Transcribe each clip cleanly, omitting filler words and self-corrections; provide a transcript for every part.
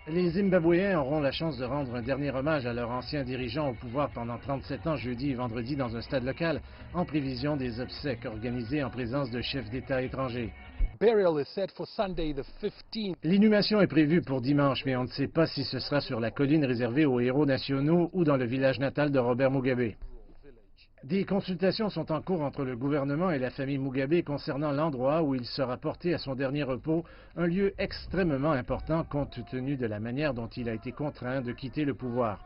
Les Zimbabwéens auront la chance de rendre un dernier hommage à leur ancien dirigeant au pouvoir pendant 37 ans jeudi et vendredi dans un stade local, en prévision des obsèques organisées en présence de chefs d'État étrangers. L'inhumation est prévue pour dimanche, mais on ne sait pas si ce sera sur la colline réservée aux héros nationaux ou dans le village natal de Robert Mugabe. Des consultations sont en cours entre le gouvernement et la famille Mugabe concernant l'endroit où il sera porté à son dernier repos, un lieu extrêmement important compte tenu de la manière dont il a été contraint de quitter le pouvoir.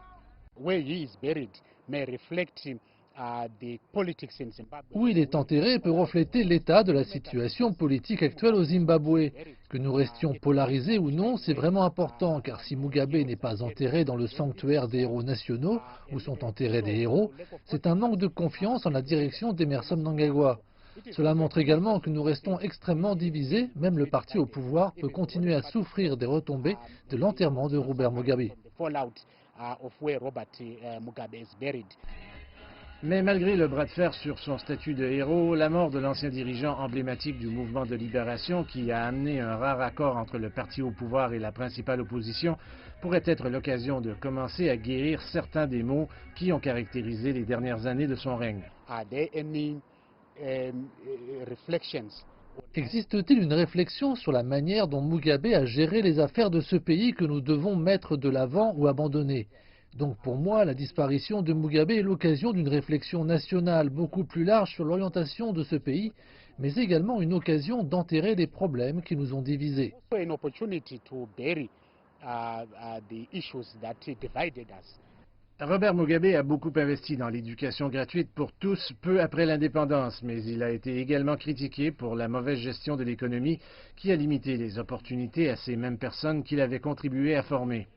Où il est enterré peut refléter l'état de la situation politique actuelle au Zimbabwe. Que nous restions polarisés ou non, c'est vraiment important, car si Mugabe n'est pas enterré dans le sanctuaire des héros nationaux, où sont enterrés des héros, c'est un manque de confiance en la direction d'Emmerson Mnangagwa. Cela montre également que nous restons extrêmement divisés, même le parti au pouvoir peut continuer à souffrir des retombées de l'enterrement de Robert Mugabe. Mais malgré le bras de fer sur son statut de héros, la mort de l'ancien dirigeant emblématique du mouvement de libération qui a amené un rare accord entre le parti au pouvoir et la principale opposition pourrait être l'occasion de commencer à guérir certains des maux qui ont caractérisé les dernières années de son règne. Existe-t-il une réflexion sur la manière dont Mugabe a géré les affaires de ce pays que nous devons mettre de l'avant ou abandonner? Donc pour moi, la disparition de Mugabe est l'occasion d'une réflexion nationale beaucoup plus large sur l'orientation de ce pays, mais également une occasion d'enterrer les problèmes qui nous ont divisés. Robert Mugabe a beaucoup investi dans l'éducation gratuite pour tous peu après l'indépendance, mais il a été également critiqué pour la mauvaise gestion de l'économie qui a limité les opportunités à ces mêmes personnes qu'il avait contribué à former.